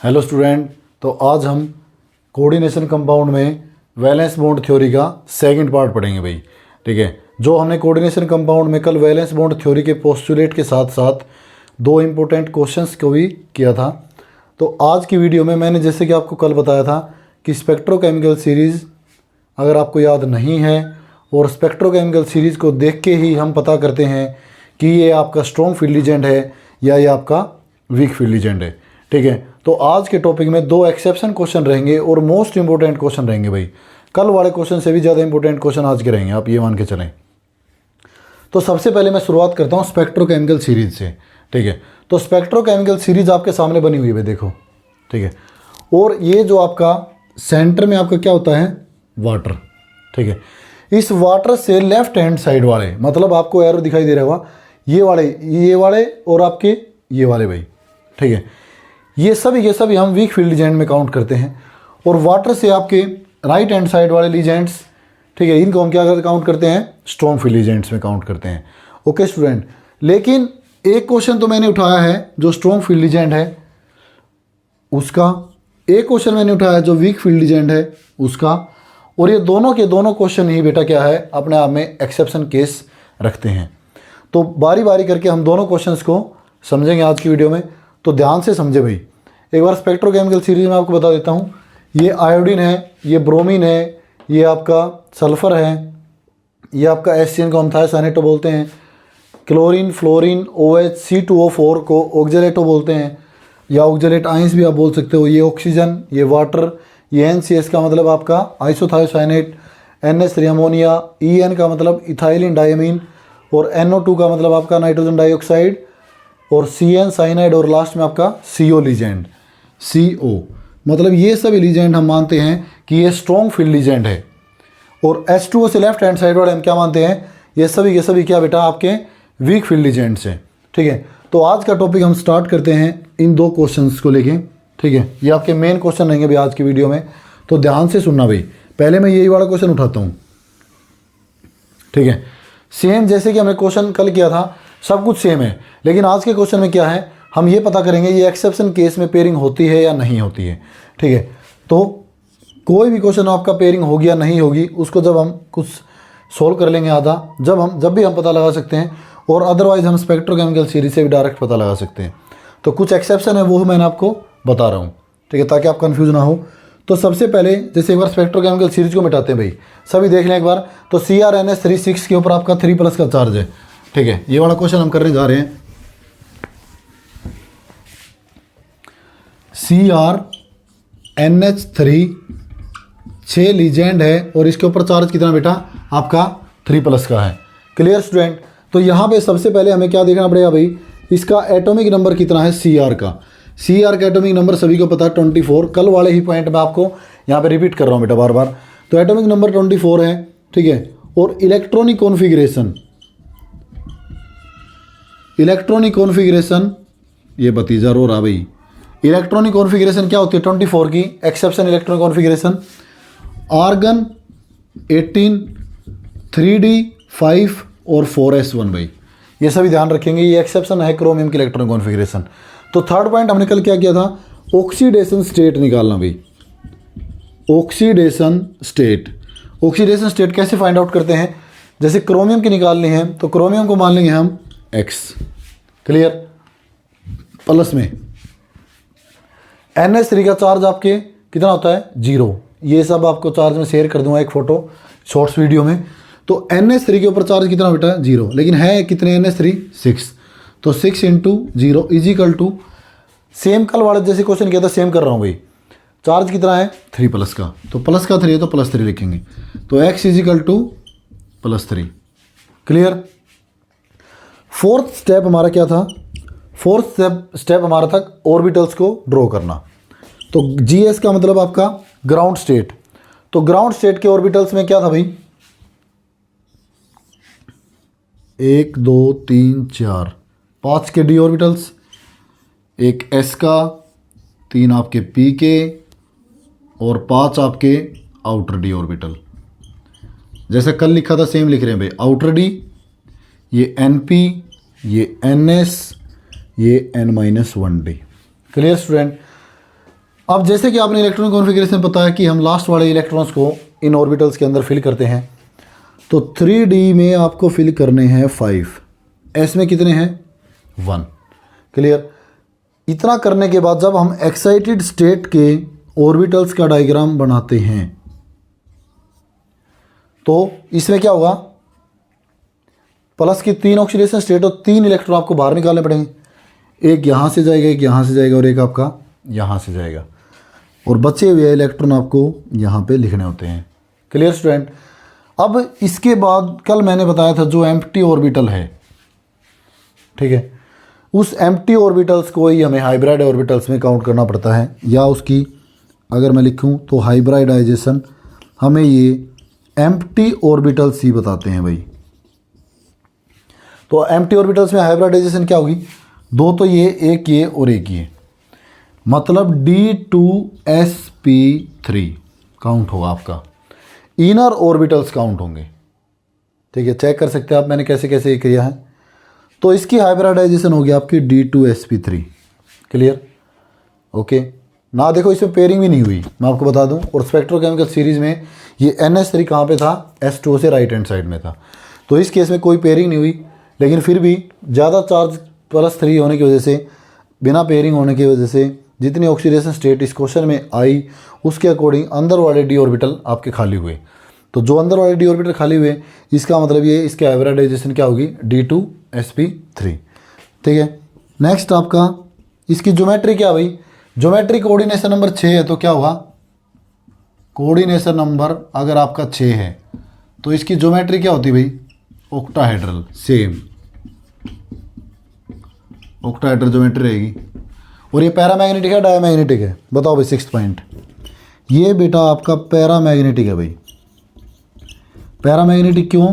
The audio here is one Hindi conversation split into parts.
हेलो स्टूडेंट, तो आज हम कोऑर्डिनेशन कंपाउंड में वैलेंस बॉन्ड थ्योरी का सेकंड पार्ट पढ़ेंगे भाई। ठीक है, जो हमने कोऑर्डिनेशन कंपाउंड में कल वैलेंस बॉन्ड थ्योरी के पोस्टुलेट के साथ साथ दो इम्पोर्टेंट क्वेश्चंस को भी किया था। तो आज की वीडियो में मैंने जैसे कि आपको कल बताया था कि स्पेक्ट्रोकेमिकल सीरीज़ अगर आपको याद नहीं है और स्पेक्ट्रोकेमिकल सीरीज़ को देख के ही हम पता करते हैं कि ये आपका स्ट्रॉन्ग फील्ड एजेंट है या ये आपका वीक फील्ड एजेंट है। ठीक है, तो आज के टॉपिक में दो एक्सेप्शन क्वेश्चन रहेंगे और मोस्ट इंपॉर्टेंट क्वेश्चन रहेंगे भाई। कल वाले क्वेश्चन से भी ज़्यादा इंपॉर्टेंट क्वेश्चन आज के रहेंगे, आप ये मान के चलें। तो सबसे पहले मैं शुरुआत करता हूँ स्पेक्ट्रोकेमिकल सीरीज से। ठीक है, तो स्पेक्ट्रोकेमिकल सीरीज आपके सामने बनी हुई है, देखो। ठीक है, और ये जो आपका सेंटर में आपका क्या होता है, वाटर। ठीक है, इस वाटर से लेफ्ट हैंड साइड वाले, मतलब आपको एरो दिखाई दे रहा होगा, ये वाले और आपके ये वाले भाई। ठीक है, ये सभी के सभी हम वीक फील्ड एजेंट में काउंट करते हैं। और वाटर से आपके राइट हैंड साइड वाले लीजेंट्स, ठीक है, इनको हम क्या काउंट करते हैं, स्ट्रॉन्ग फील्ड एजेंट्स में काउंट करते हैं। ओके स्टूडेंट, लेकिन एक क्वेश्चन तो मैंने उठाया है जो स्ट्रॉन्ग फील्ड एजेंट है उसका, एक क्वेश्चन मैंने उठाया है जो वीक फील्ड एजेंट है उसका, और ये दोनों के दोनों क्वेश्चन ही बेटा क्या है, अपने आप में एक्सेप्शन केस रखते हैं। तो बारी बारी करके हम दोनों क्वेश्चंस को समझेंगे आज की वीडियो में, तो ध्यान से समझे भाई। एक बार स्पेक्ट्रोकेमिकल सीरीज में आपको बता देता हूँ, ये आयोडीन है, ये ब्रोमीन है, ये आपका सल्फर है, ये आपका एससीएन को हम थायोसाइनेटो बोलते हैं, क्लोरीन, फ्लोरीन, OH, C2O4 को ऑक्जेलेटो बोलते हैं या ऑक्जेलेट आइंस भी आप बोल सकते हो, ये ऑक्सीजन, ये वाटर, ये NCS का मतलब आपका आइसोथायोसाइनेट, NH3 अमोनिया, EN का मतलब इथाइलिन डायमीन, और NO2 का मतलब आपका नाइट्रोजन डाइऑक्साइड, और CN साइनाइड, और लास्ट में आपका CO लीजेंड, CO। मतलब ये सभी लीजेंड हम मानते हैं कि ये स्ट्रॉन्ग फील्ड लीजेंड है। और H2O से लेफ्ट हैंड साइड वाले हम क्या मानते हैं, ये सभी के सभी क्या बेटा आपके वीक फील्ड लीजेंड्स हैं। ठीक है, तो आज का टॉपिक हम स्टार्ट करते हैं इन दो क्वेश्चंस को लेके। ठीक है, ये आपके मेन क्वेश्चन रहेंगे भाई आज की वीडियो में, तो ध्यान से सुनना भाई। पहले मैं यही वाला क्वेश्चन उठाता हूँ। ठीक है, सेम जैसे कि हमने क्वेश्चन कल किया था, सब कुछ सेम है, लेकिन आज के क्वेश्चन में क्या है, हम ये पता करेंगे ये एक्सेप्शन केस में पेयरिंग होती है या नहीं होती है। ठीक है, तो कोई भी क्वेश्चन आपका पेयरिंग होगी या नहीं होगी उसको जब हम कुछ सोल्व कर लेंगे आधा, जब भी हम पता लगा सकते हैं, और अदरवाइज हम स्पेक्ट्रोकेमिकल सीरीज से भी डायरेक्ट पता लगा सकते हैं। तो कुछ एक्सेप्शन है वो मैंने आपको बता रहा हूँ, ठीक है, ताकि आप कन्फ्यूज ना हो। तो सबसे पहले जैसे एक बार स्पेक्ट्रोकेमिकल सीरीज को मिटाते हैं भाई, सभी देख लें एक बार। तो CrNH3 के ऊपर आपका 3+ का चार्ज है। ठीक है, ये वाला क्वेश्चन हम करने जा रहे हैं। CrNH3 6 लीजेंड है और इसके ऊपर चार्ज कितना बेटा आपका 3+ का है। क्लियर स्टूडेंट, तो यहाँ पे सबसे पहले हमें क्या देखना पड़ेगा भाई, इसका एटॉमिक नंबर कितना है Cr का। Cr का एटॉमिक नंबर सभी को पता है 24। कल वाले ही पॉइंट में आपको यहाँ पे रिपीट कर रहा हूँ बेटा बार बार। तो एटॉमिक नंबर 24 है। ठीक है, और इलेक्ट्रॉनिक कॉन्फ़िगरेशन ये भतीजा रो रहा भाई। इलेक्ट्रॉनिक कॉन्फ़िगरेशन क्या होती है 24 की, exception electronic configuration, argon 18, 3D 5 और 4s1 भाई। ये सभी ध्यान रखेंगे, ये एक्सेप्शन है क्रोमियम की इलेक्ट्रॉनिक कॉन्फ़िगरेशन। तो थर्ड पॉइंट हमने कल क्या किया था, ऑक्सीडेशन स्टेट निकालना भाई। ऑक्सीडेशन स्टेट कैसे फाइंड आउट करते हैं, जैसे क्रोमियम की निकालनी है तो क्रोमियम को मान लेंगे हम X। क्लियर, प्लस में NH3 का चार्ज आपके कितना होता है 0। ये सब आपको चार्ज में शेयर कर दूंगा एक फोटो शॉर्ट्स वीडियो में। तो NH3 के ऊपर चार्ज कितना बेटा 0, लेकिन है कितने NH3 6। तो 6 × 0 = सेम कल वाले जैसे क्वेश्चन किया था सेम कर रहा हूँ भाई। चार्ज कितना है 3+ का, तो प्लस का 3 है तो +3 लिखेंगे। तो X = +3। क्लियर। फोर्थ स्टेप हमारा क्या था, फोर्थ स्टेप हमारा था ऑर्बिटल्स को ड्रॉ करना। तो GS का मतलब आपका ग्राउंड स्टेट। तो ग्राउंड स्टेट के ऑर्बिटल्स में क्या था भाई, 1 2 3 4 5 के D ऑर्बिटल्स, एक S का, 3 आपके P के, और 5 आपके आउटर D ऑर्बिटल। जैसे कल लिखा था सेम लिख रहे हैं भाई, आउटर D, ये NP, ये NS, ये N-1D। Clear student. अब जैसे कि आपने इलेक्ट्रॉन कॉन्फ़िगरेशन पता है कि हम लास्ट वाले इलेक्ट्रॉन्स को इन ऑर्बिटल्स के अंदर फिल करते हैं। तो 3D में आपको फिल करने हैं 5, एस में कितने हैं 1। क्लियर। इतना करने के बाद जब हम एक्साइटेड स्टेट के ऑर्बिटल्स का डायग्राम बनाते हैं तो इसमें क्या होगा, प्लस की 3 ऑक्सीडेशन स्टेट और 3 इलेक्ट्रॉन आपको बाहर निकालने पड़ेंगे। एक यहाँ से जाएगा, एक यहाँ से जाएगा और एक आपका यहाँ से जाएगा, और बचे हुए इलेक्ट्रॉन आपको यहाँ पे लिखने होते हैं। Clear student. अब इसके बाद कल मैंने बताया था जो एम्प्टी ऑर्बिटल है, ठीक है, उस एम्प्टी ऑर्बिटल्स को ही हमें हाइब्रिड ऑर्बिटल्स में काउंट करना पड़ता है, या उसकी अगर मैं लिखूं तो हाइब्रिडाइजेशन हमें ये एम्प्टी ऑर्बिटल्स ही बताते हैं भाई। तो एम्प्टी ऑर्बिटल्स में हाइब्रिडाइजेशन क्या होगी, 2 तो ये, एक ये और एक ये, मतलब D2sp3 काउंट होगा आपका, इनर ऑर्बिटल्स काउंट होंगे। ठीक है, चेक कर सकते हैं आप मैंने कैसे कैसे किया है। तो इसकी हाइब्रिडाइजेशन होगी आपकी D2sp3। क्लियर, ओके ना। देखो इसमें पेयरिंग भी नहीं हुई, मैं आपको बता दूं। और स्पेक्ट्रोकेमिकल सीरीज में ये NH3 कहाँ पे था, S2 से राइट हैंड साइड में था। तो इस केस में कोई पेयरिंग नहीं हुई, लेकिन फिर भी ज़्यादा चार्ज +3 होने की वजह से, बिना पेयरिंग होने की वजह से जितनी ऑक्सीडेशन स्टेट इस क्वेश्चन में आई उसके अकॉर्डिंग अंदर वाले डी ऑर्बिटल आपके खाली हुए। तो जो अंदर वाले डी ऑर्बिटल खाली हुए, इसका मतलब ये इसके हाइब्रिडाइजेशन क्या होगी, D2sp3। ठीक है, नेक्स्ट आपका इसकी ज्योमेट्री क्या भाई, ज्योमेट्री कोऑर्डिनेशन नंबर 6 है तो क्या हुआ, कोऑर्डिनेशन नंबर अगर आपका 6 है तो इसकी ज्योमेट्री क्या होती भाई, ऑक्टाहेड्रल, सेम ऑक्टाहेड्रल ज्योमेट्री रहेगी। और ये पैरामैग्नेटिक है डायमैग्नेटिक है, बताओ भाई 6th पॉइंट। ये बेटा आपका पैरामैग्नेटिक है भाई। पैरामैग्नेटिक क्यों,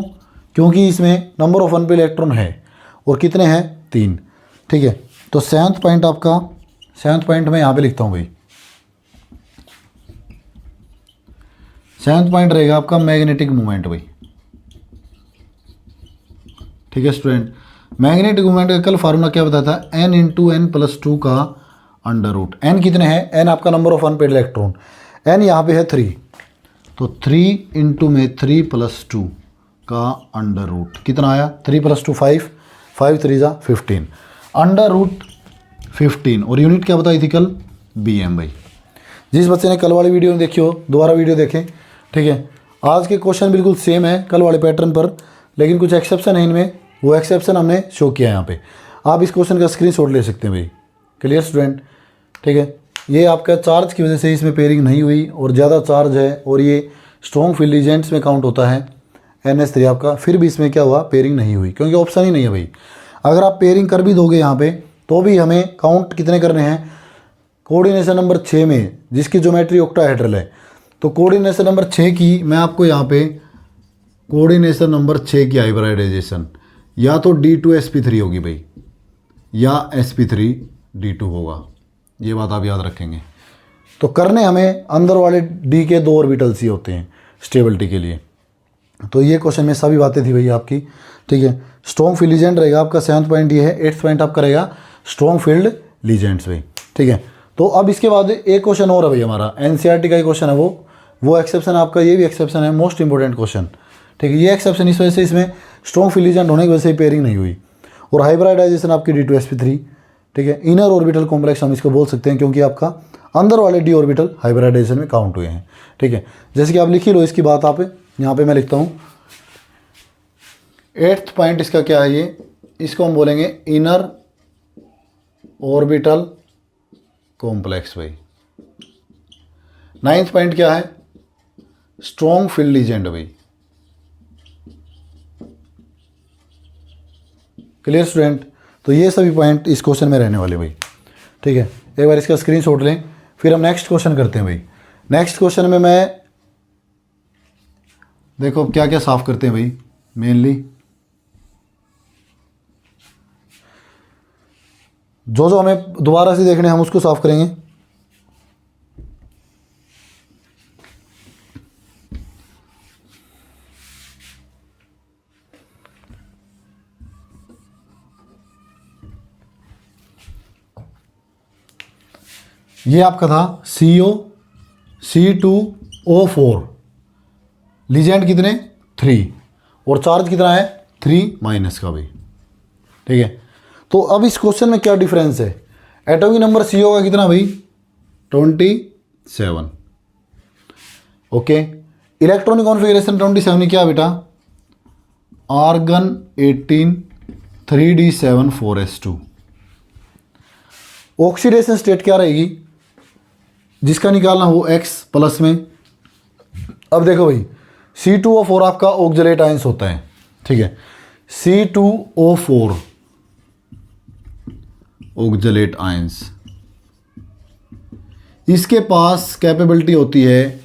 क्योंकि इसमें नंबर ऑफ अनपेड इलेक्ट्रॉन है और कितने हैं, 3। ठीक है, तो 7th पॉइंट आपका, 7th पॉइंट मैं यहाँ पे लिखता हूँ भाई। 7th पॉइंट रहेगा आपका मैग्नेटिक मूवमेंट भाई। ठीक है स्टूडेंट, मैग्नेटिक मूवमेंट का कल फार्मूला क्या बताया था, n×n+2 का अंडर रूट। n कितने हैं, n आपका number of unpaired electron, n यहाँ पे है 3, तो 3 × 2 का अंडर रूट कितना आया, 3 + 2 5, 5 3 = 15, अंडर रूट 15। और यूनिट क्या बताई थी कल, bm भाई। जिस बच्चे ने कल वाली वीडियो में देखी हो दोबारा वीडियो देखें। ठीक है, आज के क्वेश्चन बिल्कुल सेम है कल वाले पैटर्न पर, लेकिन कुछ एक्सेप्शन है इनमें, वो एक्सेप्शन हमने शो किया है यहाँ पे। आप इस क्वेश्चन का स्क्रीनशॉट ले सकते हैं भाई। Clear student. ठीक है, ये आपका चार्ज की वजह से इसमें पेयरिंग नहीं हुई और ज़्यादा चार्ज है, और ये स्ट्रॉन्ग फील्ड एजेंट्स में काउंट होता है NH3 आपका, फिर भी इसमें क्या हुआ, पेयरिंग नहीं हुई, क्योंकि ऑप्शन ही नहीं है भाई। अगर आप पेयरिंग कर भी दोगे यहाँ पे तो भी हमें काउंट कितने करने हैं, कोऑर्डिनेशन नंबर 6 में जिसकी ज्योमेट्री ऑक्टाहेड्रल है, तो कोऑर्डिनेशन नंबर 6 की मैं आपको यहाँ पे कोऑर्डिनेशन नंबर 6 की हाइब्रिडाइजेशन या तो D2sp3 होगी भाई, या sp3d2 होगा, ये बात आप याद रखेंगे। तो करने हमें अंदर वाले D के 2 ऑर्बिटल्स ही होते हैं स्टेबिलिटी के लिए। तो ये क्वेश्चन में सभी बातें थी भाई आपकी। ठीक है, स्ट्रॉन्ग फील्ड लीजेंट रहेगा आपका, 7th पॉइंट ये है। 8th पॉइंट आपका रहेगा स्ट्रॉन्ग फील्ड लीजेंट्स भाई। ठीक है, तो अब इसके बाद एक क्वेश्चन और है भाई हमारा, NCERT का ही क्वेश्चन है वो एक्सेप्शन आपका, ये भी एक्सेप्शन है, मोस्ट इंपॉर्टेंट क्वेश्चन। ठीक है, ये एक्सेप्शन इस वजह से, इसमें स्ट्रॉन्ग फील्ड लीजेंट होने की वजह से पेयरिंग नहीं हुई, और हाइब्रिडाइजेशन आपकी D2sp3। ठीक है, इनर ऑर्बिटल कॉम्प्लेक्स हम इसको बोल सकते हैं, क्योंकि आपका अंदर वाले डी ऑर्बिटल हाइब्रिडाइजेशन में काउंट हुए हैं। ठीक है, जैसे कि आप लिख ही लो इसकी बात, आप यहाँ पे मैं लिखता हूँ 8th पॉइंट इसका क्या है, ये इसको हम बोलेंगे इनर ऑर्बिटल कॉम्प्लेक्स भाई। 9th पॉइंट क्या है, स्ट्रॉन्ग फील्ड लीजेंट भाई। Clear student. तो ये सभी पॉइंट इस क्वेश्चन में रहने वाले भाई। ठीक है, एक बार इसका स्क्रीनशॉट लें, फिर हम नेक्स्ट क्वेश्चन करते हैं भाई। नेक्स्ट क्वेश्चन में मैं देखो क्या क्या साफ करते हैं भाई, मेनली जो जो हमें दोबारा से देखने हम उसको साफ करेंगे। ये आपका था C2O4, लीजेंड कितने 3 और चार्ज कितना है 3 माइनस का भाई, ठीक है। तो अब इस क्वेश्चन में क्या डिफरेंस है, एटॉमिक नंबर CO का कितना भाई 27, ओके। इलेक्ट्रॉनिक कॉन्फ़िगरेशन 27 क्या बेटा, argon 18 3d7 4s2। Oxidation state क्या रहेगी जिसका निकालना हो X प्लस में। अब देखो भाई C2O4 आपका ऑक्जेलेट आयंस होता है, ठीक है, C2O4 ऑक्जेलेट आयंस, इसके पास कैपेबिलिटी होती है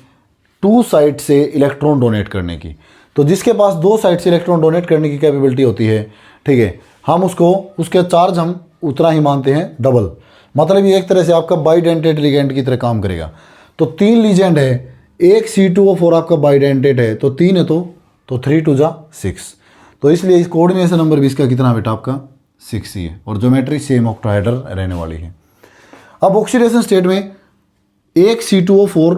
2 साइड से इलेक्ट्रॉन डोनेट करने की। तो जिसके पास 2 साइड से इलेक्ट्रॉन डोनेट करने की कैपेबिलिटी होती है, ठीक है, हम उसको उसके चार्ज हम उतना ही मानते हैं डबल, मतलब ये एक तरह से आपका बाइडेंटेट लिगेंड की तरह काम करेगा। तो 3 लीजेंड है, एक C2O4 आपका बाइडेंटेट है, तो 3 है तो 3 2 जा 6, तो इसलिए इस कोऑर्डिनेशन नंबर भी इसका कितना बेटा आपका 6 ही है, और ज्योमेट्री सेम ऑक्टाहेड्रल रहने वाली है। अब ऑक्सीडेशन स्टेट में एक C2O4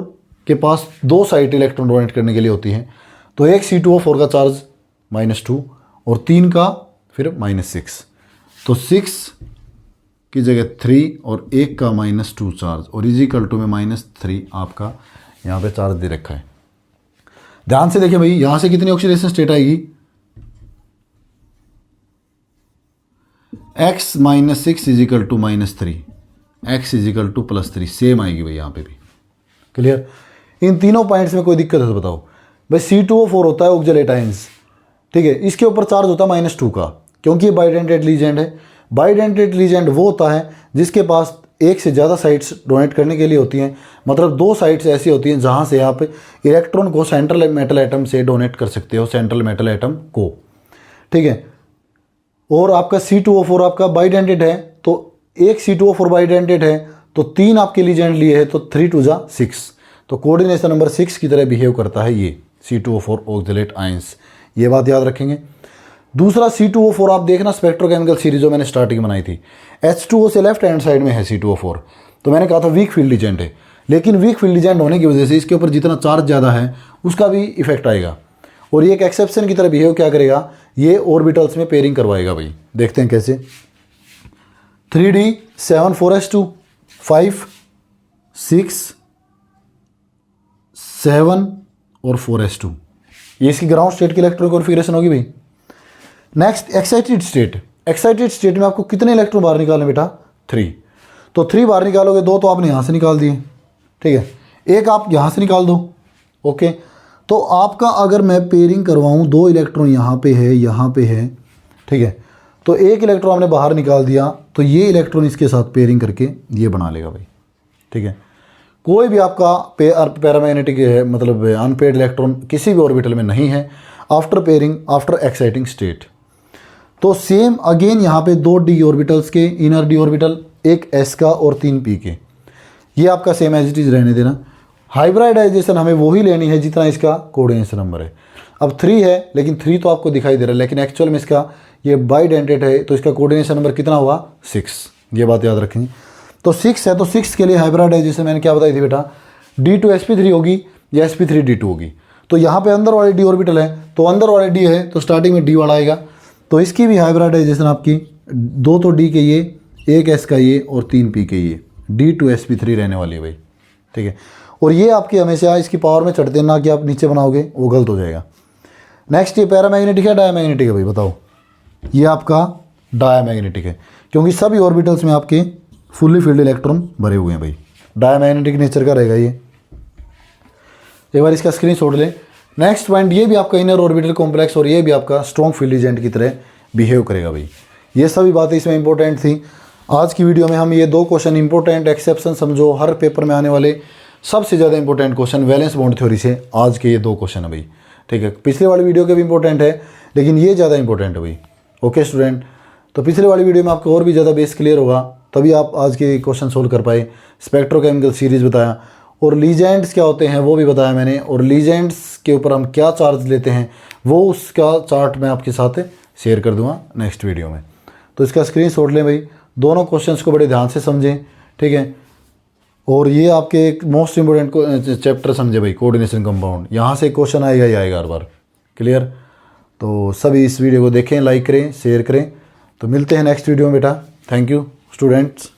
के पास 2 साइड इलेक्ट्रॉन डोनेट करने के लिए होती है, तो एक C2O4 का चार्ज -2 और 3 का फिर -6, तो 6 की जगह 3 और 1 का -2 चार्ज और इजिकल टू में -3 आपका यहाँ पे चार्ज दे रखा है। ध्यान से देखिए भाई, यहाँ से कितनी ऑक्सीडेशन स्टेट आएगी, x -6 is equal to -3, x is equal to +3 same आएगी भाई यहाँ पे भी, क्लियर। इन तीनों पॉइंट्स में कोई दिक्कत है तो बताओ भाई। C2O4 होता है ऑक्जेलेट आयंस, ठीक है, इसके ऊपर चार्ज होता है -2 का, क्योंकि ये बाइडेंटेट लीजेंड है। बाइडेंटेट लीजेंड वो होता है जिसके पास एक से ज़्यादा साइड्स डोनेट करने के लिए होती हैं, मतलब 2 साइड्स ऐसी होती हैं जहाँ से आप इलेक्ट्रॉन को सेंट्रल मेटल एटम से डोनेट कर सकते हो, सेंट्रल मेटल एटम को, ठीक है। और आपका C2O4 आपका बाइडेंटेट है, तो एक C2O4 बाइडेंटेट है, तो 3 आपके लीजेंड लिए है, तो 3 2 जा 6, तो कोऑर्डिनेशन नंबर 6 की तरह बिहेव करता है ये C2O4 ऑक्जेलेट आयंस, ये बात याद रखेंगे। दूसरा C2O4 आप देखना स्पेक्ट्रोकेमिकल सीरीज जो मैंने स्टार्टिंग बनाई थी, H2O से लेफ्ट हैंड साइड में है C2O4, तो मैंने कहा था वीक फील्ड लीजेंड है, लेकिन वीक फील्ड लीजेंड होने की वजह से इसके ऊपर जितना चार्ज ज़्यादा है उसका भी इफेक्ट आएगा, और ये एक एक्सेप्शन की तरह बिहेव क्या करेगा, ये ऑर्बिटल्स में पेयरिंग करवाएगा भाई। देखते हैं कैसे, 3d7 4s2 5 6 7 और 4s2, ये इसकी ग्राउंड स्टेट की इलेक्ट्रॉनिक कॉन्फ़िगरेशन होगी भाई। Next excited state, excited state में आपको कितने इलेक्ट्रॉन बाहर निकालने बेटा 3, तो 3 बाहर निकालोगे, 2 तो आपने यहाँ से निकाल दिए, ठीक है, एक आप यहाँ से निकाल दो, ओके। तो आपका अगर मैं पेयरिंग करवाऊँ, 2 इलेक्ट्रॉन यहाँ पे है, यहाँ पे है, ठीक है, तो एक इलेक्ट्रॉन हमने बाहर निकाल दिया, तो ये इलेक्ट्रॉन इसके साथ पेयरिंग करके ये बना लेगा भाई, ठीक है। कोई भी आपका पैरामैग्नेटिक है, मतलब अनपेयर्ड इलेक्ट्रॉन किसी भी ऑर्बिटल में नहीं है after pairing, after exciting state. तो सेम अगेन यहाँ पे 2 d ऑर्बिटल्स के, इनर d ऑर्बिटल, एक s का और 3 p के, ये आपका सेम एज इट इज रहने देना। हाइब्रिडाइजेशन हमें वही लेनी है जितना इसका कोऑर्डिनेशन नंबर है। अब 3 है, लेकिन 3 तो आपको दिखाई दे रहा है, लेकिन एक्चुअल में इसका ये बाइडेंटेट है, तो इसका कोऑर्डिनेशन नंबर कितना हुआ 6, ये बात याद रखेंगे। तो 6 है, तो 6 के लिए हाइब्रिडाइजेशन मैंने क्या बताई थी बेटा, D2sp3 होगी या sp3d2 होगी। तो यहाँ पे अंदर वाले d ऑर्बिटल है, तो अंदर वाले d है, तो स्टार्टिंग में d वाला आएगा, तो इसकी भी हाइब्रिडाइजेशन आपकी 2 तो d के ये, एक s का ये और 3 p के ये, D2sp3 रहने वाली है भाई, ठीक है। और ये आपकी हमेशा इसकी पावर में चढ़ते हैं, ना कि आप नीचे बनाओगे वो गलत हो जाएगा। नेक्स्ट ये पैरामैग्नेटिक है डायमैग्नेटिक है भाई, बताओ। ये आपका डायमैग्नेटिक है, क्योंकि सभी ऑर्बिटल्स में आपके फुल्ली फील्ड इलेक्ट्रॉन भरे हुए हैं भाई, डायमैग्नेटिक नेचर का रहेगा ये। एक बार इसका स्क्रीनशॉट ले। नेक्स्ट पॉइंट, ये भी आपका इनर ऑर्बिटल कॉम्प्लेक्स और ये भी आपका स्ट्रॉन्ग फील्ड एजेंट की तरह बिहेव करेगा भाई। ये सभी बातें इसमें इंपॉर्टेंट थी। आज की वीडियो में हम ये 2 क्वेश्चन इंपॉर्टेंट, एक्सेप्शन समझो, हर पेपर में आने वाले सबसे ज़्यादा important question valence bond theory से आज के ये 2 क्वेश्चन है भाई, ठीक है। पिछले वाली वीडियो के भी इंपॉर्टेंट है, लेकिन ये ज़्यादा इंपॉर्टेंट है भाई, ओके स्टूडेंट। तो पिछले वाली वीडियो में आपको और भी ज़्यादा बेस क्लियर होगा, तभी आप आज के क्वेश्चन सोल्व कर पाए। स्पेक्ट्रोकेमिकल सीरीज बताया, और लीजेंड्स क्या होते हैं वो भी बताया मैंने, और लीजेंड्स के ऊपर हम क्या चार्ज लेते हैं वो उसका चार्ट मैं आपके साथ शेयर कर दूंगा नेक्स्ट वीडियो में। तो इसका स्क्रीनशॉट लें भाई, दोनों क्वेश्चंस को बड़े ध्यान से समझें, ठीक है। और ये आपके एक मोस्ट इम्पोर्टेंट चैप्टर समझे भाई, कोऑर्डिनेशन कंपाउंड, यहाँ से क्वेश्चन आएगा ही आएगा हर बार। क्लियर? तो सभी इस वीडियो को देखें, लाइक करें, शेयर करें। तो मिलते हैं नेक्स्ट वीडियो में बेटा। Thank you students.